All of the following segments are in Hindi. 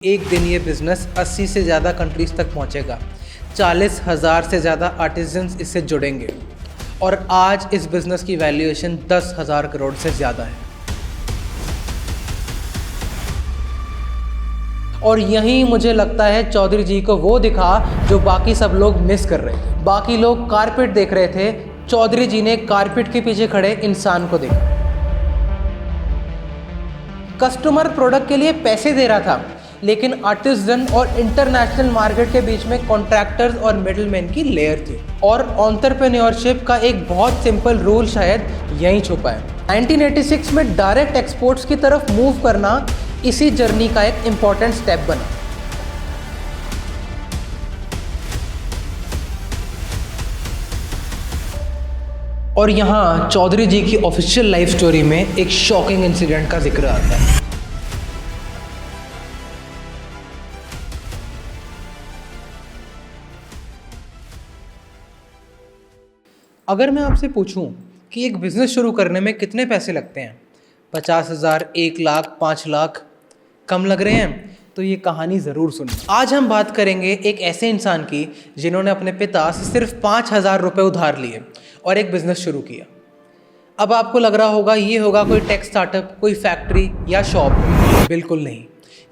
एक दिन ये बिज़नेस 80 से ज़्यादा कंट्रीज़ तक पहुंचेगा। 40,000 से ज़्यादा आर्टिजन्स इससे जुड़ेंगे और आज इस बिज़नेस की वैल्यूएशन 10,000 करोड़ से ज़्यादा है। और यहीं मुझे लगता है चौधरी जी को वो दिखा जो बाकी सब लोग मिस कर रहे थे। बाकी लोग कारपेट देख रहे थे, चौधरी जी ने कारपेट के पीछे खड़े इंसान को देखा। कस्टमर प्रोडक्ट के लिए पैसे दे रहा था, लेकिन आर्टिजन और इंटरनेशनल मार्केट के बीच में कॉन्ट्रैक्टर्स और मिडलमैन की लेयर थी। और एंटरप्रेन्योरशिप का एक बहुत सिंपल रूल शायद यहीं छुपा है। 1986 में डायरेक्ट एक्सपोर्ट्स की तरफ मूव करना इसी जर्नी का एक इम्पॉर्टेंट स्टेप बना। और यहाँ चौधरी जी की ऑफिशियल लाइफ स्टोरी में एक शॉकिंग इंसिडेंट का जिक्र आता है। अगर मैं आपसे पूछूं कि एक बिज़नेस शुरू करने में कितने पैसे लगते हैं, 50,000, 1 लाख, 5 लाख, कम लग रहे हैं, तो ये कहानी ज़रूर सुनिए। आज हम बात करेंगे एक ऐसे इंसान की जिन्होंने अपने पिता से सिर्फ 5,000 रुपये उधार लिए और एक बिज़नेस शुरू किया। अब आपको लग रहा होगा ये होगा कोई टेक स्टार्टअप, कोई फैक्ट्री या शॉप। बिल्कुल नहीं,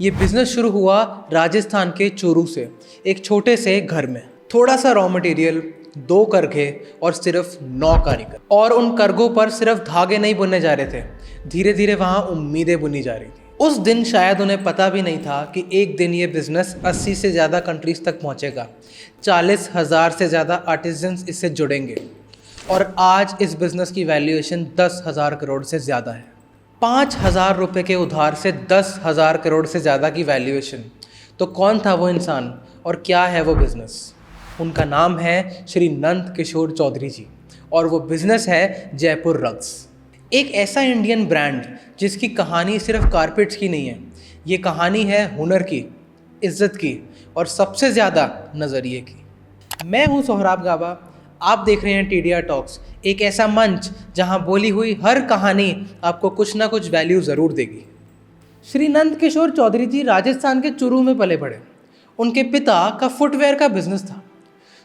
ये बिज़नेस शुरू हुआ राजस्थान के चूरू से, एक छोटे से घर में। थोड़ा सा रॉ मटेरियल, 2 करघे और सिर्फ 9 कारीगर। और उन करघों पर सिर्फ धागे नहीं बुनने जा रहे थे, धीरे धीरे वहाँ उम्मीदें बुनी जा रही थी। उस दिन शायद उन्हें पता भी नहीं था कि एक दिन ये बिज़नेस 80 से ज़्यादा कंट्रीज़ तक पहुँचेगा। 40,000 से ज़्यादा आर्टिजन्स इससे जुड़ेंगे और आज इस बिज़नेस की वैल्यूएशन 10,000 करोड़ से ज़्यादा है। 5,000 रुपये के उधार से 10,000 करोड़ से ज़्यादा की वैल्यूएशन। तो कौन था वो इंसान और क्या है वो बिज़नेस? उनका नाम है श्री नंद किशोर चौधरी जी और वो बिज़नेस है जयपुर रग्स। एक ऐसा इंडियन ब्रांड जिसकी कहानी सिर्फ कारपेट्स की नहीं है, ये कहानी है हुनर की, इज़्ज़त की और सबसे ज़्यादा नज़रिए की। मैं हूँ सोहराब गाबा, आप देख रहे हैं टीडिया टॉक्स, एक ऐसा मंच जहाँ बोली हुई हर कहानी आपको कुछ ना कुछ वैल्यू ज़रूर देगी। श्री नंद किशोर चौधरी जी राजस्थान के चूरू में पले बड़े। उनके पिता का फुटवेयर का बिज़नेस था।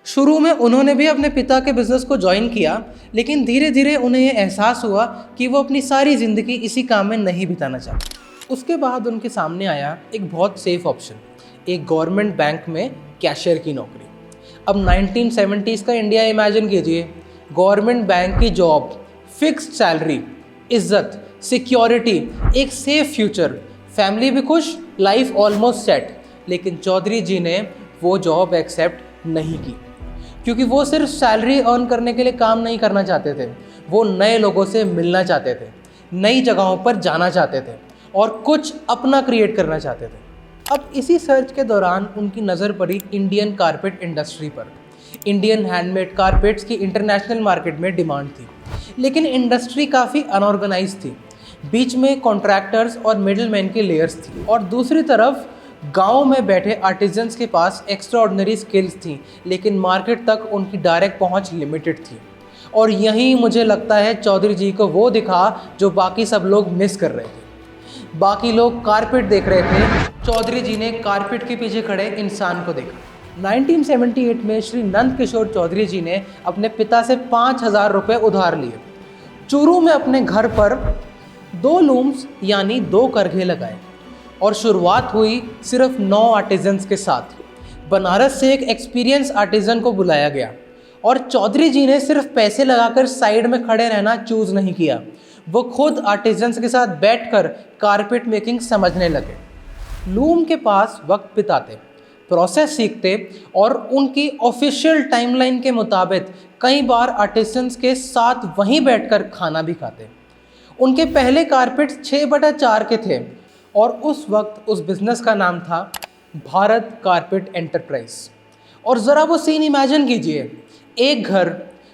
शुरू में उन्होंने भी अपने पिता के बिज़नेस को ज्वाइन किया, लेकिन धीरे धीरे उन्हें ये एहसास हुआ कि वो अपनी सारी ज़िंदगी इसी काम में नहीं बिताना चाहते। उसके बाद उनके सामने आया एक बहुत सेफ ऑप्शन, एक गवर्नमेंट बैंक में कैशियर की नौकरी। अब 1970s का इंडिया इमेजिन कीजिए, गवर्नमेंट बैंक की जॉब, फिक्स्ड सैलरी, इज़्ज़त, सिक्योरिटी, एक सेफ फ्यूचर, फैमिली भी खुश, लाइफ ऑलमोस्ट सेट। लेकिन चौधरी जी ने वो जॉब एक्सेप्ट नहीं की, क्योंकि वो सिर्फ सैलरी अर्न करने के लिए काम नहीं करना चाहते थे। वो नए लोगों से मिलना चाहते थे, नई जगहों पर जाना चाहते थे और कुछ अपना क्रिएट करना चाहते थे। अब इसी सर्च के दौरान उनकी नज़र पड़ी इंडियन कारपेट इंडस्ट्री पर। इंडियन हैंडमेड कारपेट्स की इंटरनेशनल मार्केट में डिमांड थी, लेकिन इंडस्ट्री काफ़ी अनऑर्गेनाइज थी। बीच में कॉन्ट्रैक्टर्स और मिडलमैन की लेयर्स थी और दूसरी तरफ गांव में बैठे आर्टिजन्स के पास एक्स्ट्राऑर्डिनरी स्किल्स थी, लेकिन मार्केट तक उनकी डायरेक्ट पहुंच लिमिटेड थी। और यहीं मुझे लगता है चौधरी जी को वो दिखा जो बाकी सब लोग मिस कर रहे थे। बाकी लोग कारपेट देख रहे थे, चौधरी जी ने कारपेट के पीछे खड़े इंसान को देखा। 1978 में श्री नंद किशोर चौधरी जी ने अपने पिता से 5,000 रुपये उधार लिए। चूरू में अपने घर पर 2 लूम्स यानी 2 करघे लगाए और शुरुआत हुई सिर्फ 9 आर्टिजन्स के साथ। बनारस से एक एक्सपीरियंस आर्टिजन को बुलाया गया और चौधरी जी ने सिर्फ पैसे लगाकर साइड में खड़े रहना चूज़ नहीं किया। वो खुद आर्टिजन्स के साथ बैठकर कारपेट मेकिंग समझने लगे, लूम के पास वक्त बिताते, प्रोसेस सीखते और उनकी ऑफिशियल टाइमलाइन के मुताबिक कई बार आर्टिजन्स के साथ वहीं बैठकर खाना भी खाते। उनके पहले कारपेट्स 6/4 के थे और उस वक्त उस बिज़नेस का नाम था भारत कारपेट एंटरप्राइज। और ज़रा वो सीन इमेजिन कीजिए, एक घर,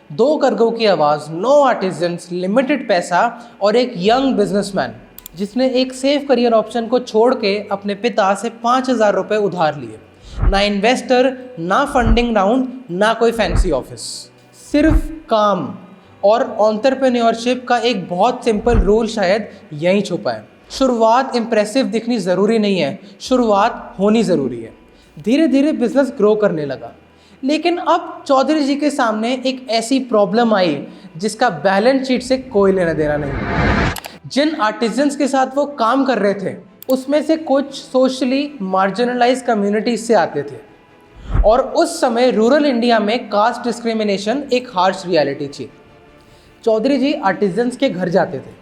2 करघों की आवाज़, 9 आर्टिजन्स, लिमिटेड पैसा और एक यंग बिजनेसमैन जिसने एक सेफ करियर ऑप्शन को छोड़ के अपने पिता से 5,000 रुपये उधार लिए। ना इन्वेस्टर, ना फंडिंग राउंड, ना कोई फैंसी ऑफिस, सिर्फ काम। और एंटरप्रेन्योरशिप का एक बहुत सिंपल रूल शायद यहीं छुपा है। शुरुआत इम्प्रेसिव दिखनी ज़रूरी नहीं है, शुरुआत होनी ज़रूरी है। धीरे धीरे बिजनेस ग्रो करने लगा, लेकिन अब चौधरी जी के सामने एक ऐसी प्रॉब्लम आई जिसका बैलेंस शीट से कोई लेना देना नहीं। जिन आर्टिजन्स के साथ वो काम कर रहे थे उसमें से कुछ सोशली मार्जिनलाइज कम्युनिटीज से आते थे, और उस समय रूरल इंडिया में कास्ट डिस्क्रिमिनेशन एक हार्श रियलिटी थी। चौधरी जी आर्टिजन्स के घर जाते थे,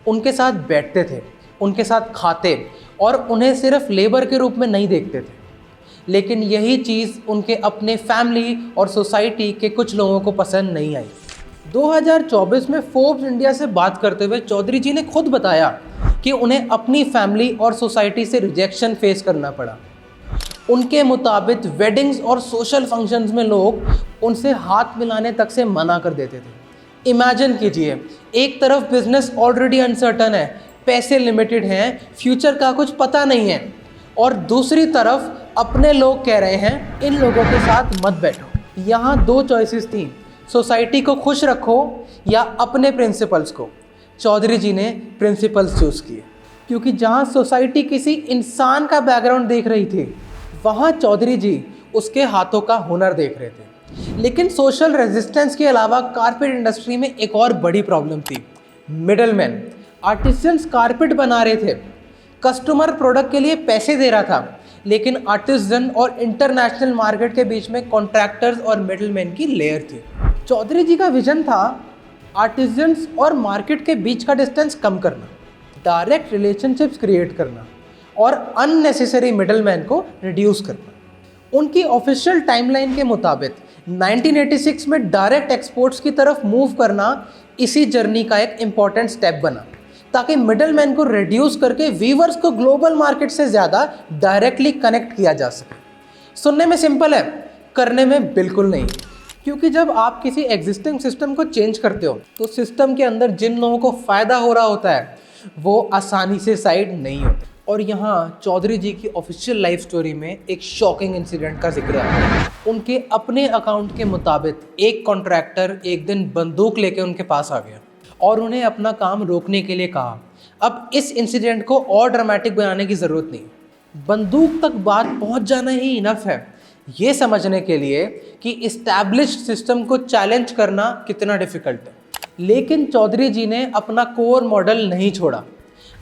उनके साथ बैठते थे, उनके साथ खाते और उन्हें सिर्फ लेबर के रूप में नहीं देखते थे। लेकिन यही चीज़ उनके अपने फैमिली और सोसाइटी के कुछ लोगों को पसंद नहीं आई। 2024 में फोर्ब्स इंडिया से बात करते हुए चौधरी जी ने खुद बताया कि उन्हें अपनी फैमिली और सोसाइटी से रिजेक्शन फेस करना पड़ा। उनके मुताबिक वेडिंग्स और सोशल फंक्शंस में लोग उनसे हाथ मिलाने तक से मना कर देते थे। इमेजिन कीजिए, एक तरफ बिजनेस ऑलरेडी अनसर्टन है, पैसे लिमिटेड हैं, फ्यूचर का कुछ पता नहीं है, और दूसरी तरफ अपने लोग कह रहे हैं इन लोगों के साथ मत बैठो। यहाँ दो चॉइसेस थी, सोसाइटी को खुश रखो या अपने प्रिंसिपल्स को। चौधरी जी ने प्रिंसिपल्स चूज़ किए, क्योंकि जहाँ सोसाइटी किसी इंसान का बैकग्राउंड देख रही थी, वहाँ चौधरी जी उसके हाथों का हुनर देख रहे थे। लेकिन सोशल रेजिस्टेंस के अलावा कारपेट इंडस्ट्री में एक और बड़ी प्रॉब्लम थी, मिडलमैन। आर्टिसंस कारपेट बना रहे थे, कस्टमर प्रोडक्ट के लिए पैसे दे रहा था, लेकिन आर्टिसन और इंटरनेशनल मार्केट के बीच में कॉन्ट्रैक्टर्स और मिडलमैन की लेयर थी। चौधरी जी का विजन था आर्टिसंस और मार्केट के बीच का डिस्टेंस कम करना, डायरेक्ट रिलेशनशिप्स क्रिएट करना और अननेसेसरी मिडलमैन को रिड्यूस करना। उनकी ऑफिशियल टाइमलाइन के मुताबिक 1986 में डायरेक्ट एक्सपोर्ट्स की तरफ मूव करना इसी जर्नी का एक इम्पॉर्टेंट स्टेप बना, ताकि मिडलमैन को रिड्यूस करके वीवर्स को ग्लोबल मार्केट से ज़्यादा डायरेक्टली कनेक्ट किया जा सके। सुनने में सिंपल है, करने में बिल्कुल नहीं, क्योंकि जब आप किसी एग्जिस्टिंग सिस्टम को चेंज करते हो तो सिस्टम के अंदर जिन लोगों को फ़ायदा हो रहा होता है वो आसानी से साइड नहीं होते। और यहाँ चौधरी जी की ऑफिशियल लाइफ स्टोरी में एक शॉकिंग इंसिडेंट का जिक्र है। उनके अपने अकाउंट के मुताबिक एक कॉन्ट्रैक्टर एक दिन बंदूक लेके उनके पास आ गया और उन्हें अपना काम रोकने के लिए कहा। अब इस इंसिडेंट को और ड्रामेटिक बनाने की ज़रूरत नहीं, बंदूक तक बात पहुंच जाना ही इनफ है ये समझने के लिए कि इस्टेब्लिश्ड सिस्टम को चैलेंज करना कितना डिफ़िकल्ट है। लेकिन चौधरी जी ने अपना कोर मॉडल नहीं छोड़ा,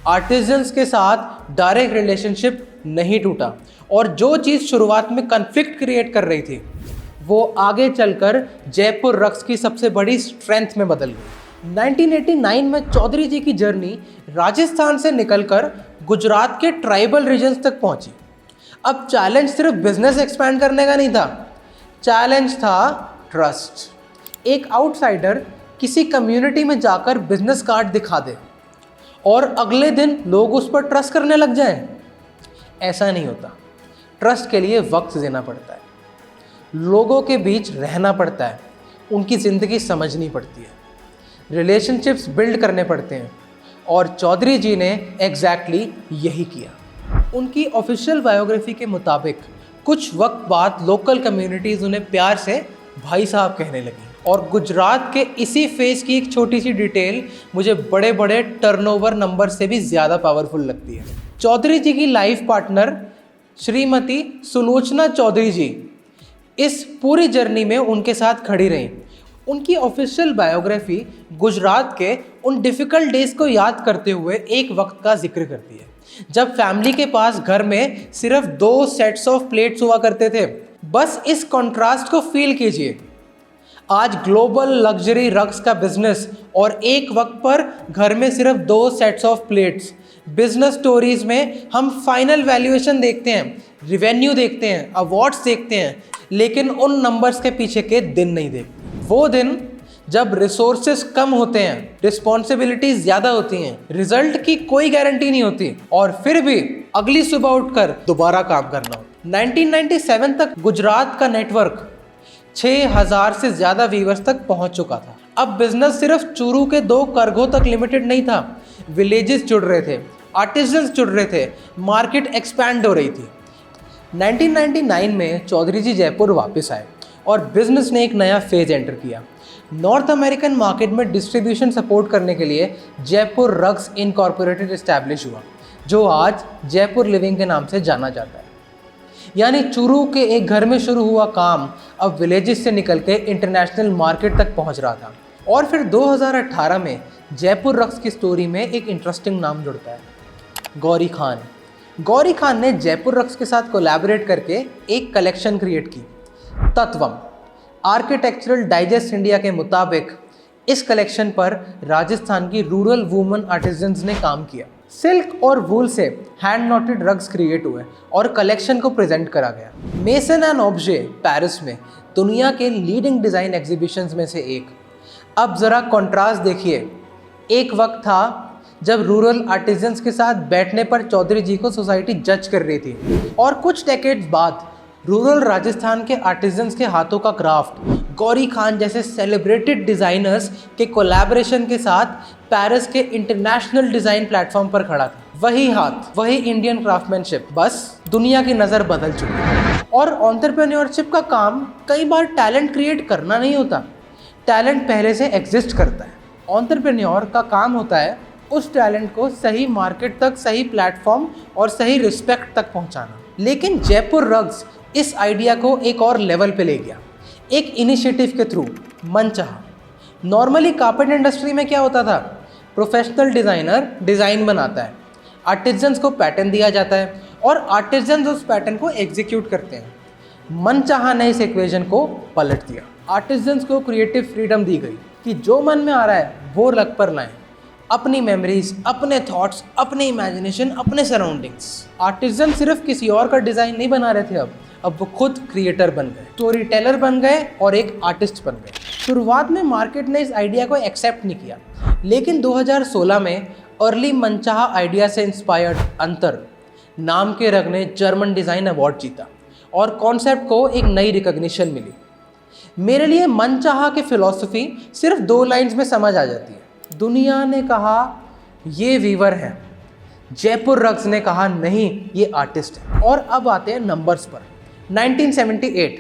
आर्टिजन्स के साथ डायरेक्ट रिलेशनशिप नहीं टूटा, और जो चीज़ शुरुआत में कन्फ्लिक्ट क्रिएट कर रही थी वो आगे चलकर जयपुर रक्स की सबसे बड़ी स्ट्रेंथ में बदल गई। 1989 में चौधरी जी की जर्नी राजस्थान से निकलकर गुजरात के ट्राइबल रीजन्स तक पहुंची। अब चैलेंज सिर्फ बिजनेस एक्सपैंड करने का नहीं था, चैलेंज था ट्रस्ट। एक आउटसाइडर किसी कम्युनिटी में जाकर बिजनेस कार्ड दिखा दे और अगले दिन लोग उस पर ट्रस्ट करने लग जाएं, ऐसा नहीं होता। ट्रस्ट के लिए वक्त देना पड़ता है, लोगों के बीच रहना पड़ता है, उनकी ज़िंदगी समझनी पड़ती है, रिलेशनशिप्स बिल्ड करने पड़ते हैं, और चौधरी जी ने एग्जैक्टली यही किया। उनकी ऑफिशियल बायोग्राफी के मुताबिक कुछ वक्त बाद लोकल कम्युनिटीज़ उन्हें प्यार से भाई साहब कहने लगी, और गुजरात के इसी फेस की एक छोटी सी डिटेल मुझे बड़े बड़े टर्नओवर नंबर से भी ज़्यादा पावरफुल लगती है। चौधरी जी की लाइफ पार्टनर श्रीमती सुलोचना चौधरी जी इस पूरी जर्नी में उनके साथ खड़ी रहीं। उनकी ऑफिशियल बायोग्राफी गुजरात के उन डिफ़िकल्ट डेज़ को याद करते हुए एक वक्त का जिक्र करती है जब फैमिली के पास घर में सिर्फ 2 सेट्स ऑफ प्लेट्स हुआ करते थे। बस इस कॉन्ट्रास्ट को फील कीजिए, आज ग्लोबल लग्जरी रग्स का बिजनेस और एक वक्त पर घर में सिर्फ 2 sets of plates. Business stories में हम फाइनल वैल्यूएशन देखते हैं, रिवेन्यू देखते हैं, अवार्ड्स देखते हैं, लेकिन उन नंबर्स के पीछे के दिन नहीं देखते। वो दिन जब रिसोर्सेस कम होते हैं, रिस्पॉन्सिबिलिटीज ज़्यादा होती हैं, रिजल्ट की कोई गारंटी नहीं होती, और फिर भी अगली सुबह उठकर दोबारा काम करना हो। 1997 तक गुजरात का नेटवर्क 6000 से ज़्यादा वीवर्स तक पहुंच चुका था। अब बिजनेस सिर्फ चूरू के 2 करघों तक लिमिटेड नहीं था, विलेजेस जुड़ रहे थे, आर्टिजन्स जुड़ रहे थे, मार्केट एक्सपैंड हो रही थी। 1999 में चौधरी जी जयपुर वापस आए और बिजनेस ने एक नया फेज एंटर किया। नॉर्थ अमेरिकन मार्केट में डिस्ट्रीब्यूशन सपोर्ट करने के लिए जयपुर रग्स इनकॉर्पोरेटेड इस्टेब्लिश हुआ, जो आज जयपुर लिविंग के नाम से जाना जाता है। यानी चूरू के एक घर में शुरू हुआ काम अब विलेजेस से निकल के इंटरनेशनल मार्केट तक पहुंच रहा था। और फिर 2018 में जयपुर रग्स की स्टोरी में एक इंटरेस्टिंग नाम जुड़ता है, गौरी खान। गौरी खान ने जयपुर रग्स के साथ कोलैबोरेट करके एक कलेक्शन क्रिएट की, तत्वम। आर्किटेक्चरल डाइजेस्ट इंडिया के मुताबिक इस कलेक्शन पर राजस्थान की रूरल वुमन आर्टिजन्स ने काम किया। सिल्क और वूल से हैंड नॉटेड रग्स क्रिएट हुए और कलेक्शन को प्रेजेंट करा गया। मेसन एंड ऑब्जे पेरिस में दुनिया के लीडिंग डिज़ाइन एग्जीबिशंस में से एक। अब ज़रा कॉन्ट्रास्ट देखिए, एक वक्त था जब रूरल आर्टिजन्स के साथ बैठने पर चौधरी जी को सोसाइटी जज कर रही थी, और कुछ डेकेड्स बाद रूरल राजस्थान के आर्टिजन्स के हाथों का क्राफ्ट गौरी खान जैसे सेलिब्रेटेड डिज़ाइनर्स के कोलैबोरेशन के साथ पेरिस के इंटरनेशनल डिज़ाइन प्लेटफॉर्म पर खड़ा था। वही हाथ, वही इंडियन क्राफ्टमैनशिप, बस दुनिया की नज़र बदल चुकी है। और एंटरप्रेन्योरशिप का काम कई बार टैलेंट क्रिएट करना नहीं होता, टैलेंट पहले से एग्जिस्ट करता है। एंटरप्रेन्योर का काम होता है उस टैलेंट को सही मार्केट तक, सही प्लेटफॉर्म और सही रिस्पेक्ट तक पहुंचाना। लेकिन जयपुर रग्स इस आइडिया को एक और लेवल पे ले गया, एक इनिशिएटिव के थ्रू, मनचाहा। नॉर्मली कार्पेट इंडस्ट्री में क्या होता था, प्रोफेशनल डिज़ाइनर डिज़ाइन बनाता है, आर्टिजन्स को पैटर्न दिया जाता है और आर्टिजन्स उस पैटर्न को एग्जीक्यूट करते हैं। मनचाहा ने इस इक्वेशन को पलट दिया। आर्टिजन्स को क्रिएटिव फ्रीडम दी गई कि जो मन में आ रहा है वो लग पर लाएं, अपनी मेमोरीज, अपने थॉट्स, अपने इमेजिनेशन, अपने सराउंडिंग्स। आर्टिजन सिर्फ किसी और का डिज़ाइन नहीं बना रहे थे, अब वो खुद क्रिएटर बन गए, स्टोरी टेलर बन गए और एक आर्टिस्ट बन गए। शुरुआत में मार्केट ने इस आइडिया को एक्सेप्ट नहीं किया, लेकिन 2016 में अर्ली मनचाहा आइडिया से इंस्पायर्ड अंतर नाम के रग ने जर्मन डिज़ाइन अवार्ड जीता और कॉन्सेप्ट को एक नई रिकॉग्निशन मिली। मेरे लिए मनचाहा की फिलॉसफी सिर्फ 2 लाइन्स में समझ आ जाती है। दुनिया ने कहा ये वीवर है, जयपुर रग्स ने कहा नहीं ये आर्टिस्ट है। और अब आते हैं नंबर्स पर। 1978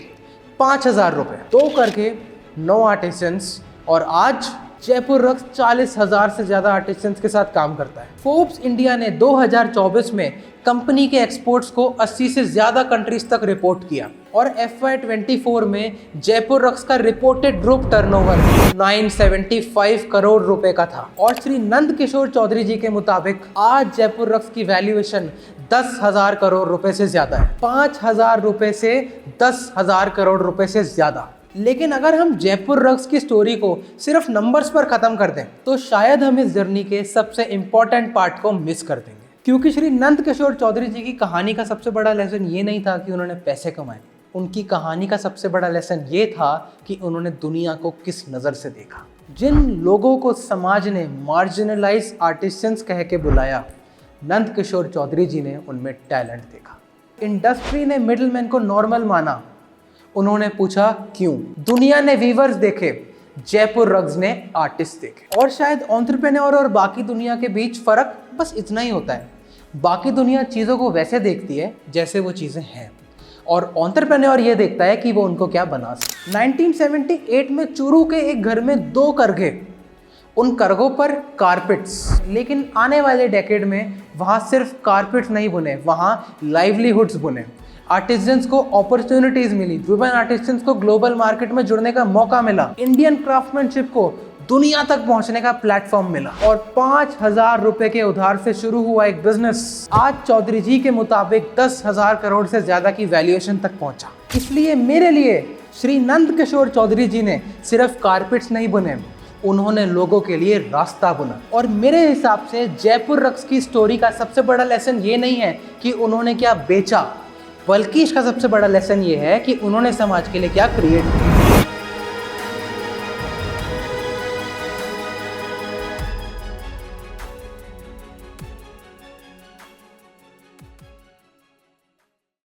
5,000 रुपये, 2 करके 9 आर्टिसंस, और आज जयपुर रग्स 40,000 से ज़्यादा आर्टिसंस के साथ काम करता है। फोर्ब्स इंडिया ने 2024 में कंपनी के एक्सपोर्ट्स को 80 से ज़्यादा कंट्रीज तक रिपोर्ट किया और FY24 में जयपुर रग्स का रिपोर्टेड ग्रुप टर्नओवर 975 करोड़ रुपए का था। और श्री नंद किशोर चौधरी जी के मुताबिक आज जयपुर रग्स की वैल्यूएशन 10,000 करोड़ रुपए से ज़्यादा है, 5,000 रुपए से 10,000 करोड़ रुपए से ज़्यादा। लेकिन अगर हम जयपुर रग्स की स्टोरी को सिर्फ नंबर्स पर ख़त्म कर दें तो शायद हम इस जर्नी के सबसे इम्पॉर्टेंट पार्ट को मिस कर देंगे। क्योंकि श्री नंद किशोर चौधरी जी की कहानी का सबसे बड़ा लेसन ये नहीं था कि उन्होंने पैसे कमाए, उनकी कहानी का सबसे बड़ा लेसन ये था कि उन्होंने दुनिया को किस नज़र से देखा। जिन लोगों को समाज ने मार्जिनलाइज आर्टिसंस कह के बुलाया, नंद किशोर चौधरी जी ने उनमें टैलेंट देखा। इंडस्ट्री ने मिडलमैन को नॉर्मल माना, उन्होंने पूछा क्यों। दुनिया ने वीवर्स देखे, जयपुर रग्स ने आर्टिस्ट देखे। और शायद एंटरप्रेन्योर और बाकी दुनिया के बीच फ़र्क बस इतना ही होता है, बाकी दुनिया चीज़ों को वैसे देखती है जैसे वो चीज़ें हैं, और एंटरप्रेन्योर ये देखता है कि वो उनको क्या बना सके। 1978 में चूरू के एक घर में 2 करघे, उन करघों पर कारपेट्स। लेकिन आने वाले डेकेड में वहाँ सिर्फ कारपेट्स नहीं बुने, वहाँ लाइवलीहुड्स बुने। आर्टिजन्स को अपॉर्चुनिटीज़ मिली, वुमेन आर्टिजन्स को ग्लोबल मार्केट में जुड़ने का मौका मिला, इंडियन क्राफ्टमैनशिप को दुनिया तक पहुंचने का प्लेटफॉर्म मिला। और 5,000 रुपए के उधार से शुरू हुआ एक बिजनेस आज चौधरी जी के मुताबिक 10,000 करोड़ से ज़्यादा की वैल्यूएशन तक पहुंचा। इसलिए मेरे लिए श्री नंद किशोर चौधरी जी ने सिर्फ कारपेट्स नहीं बुने, उन्होंने लोगों के लिए रास्ता बुना। और मेरे हिसाब से जयपुर रग्स की स्टोरी का सबसे बड़ा लेसन ये नहीं है कि उन्होंने क्या बेचा, बल्कि इसका सबसे बड़ा लेसन ये है कि उन्होंने समाज के लिए क्या क्रिएट किया।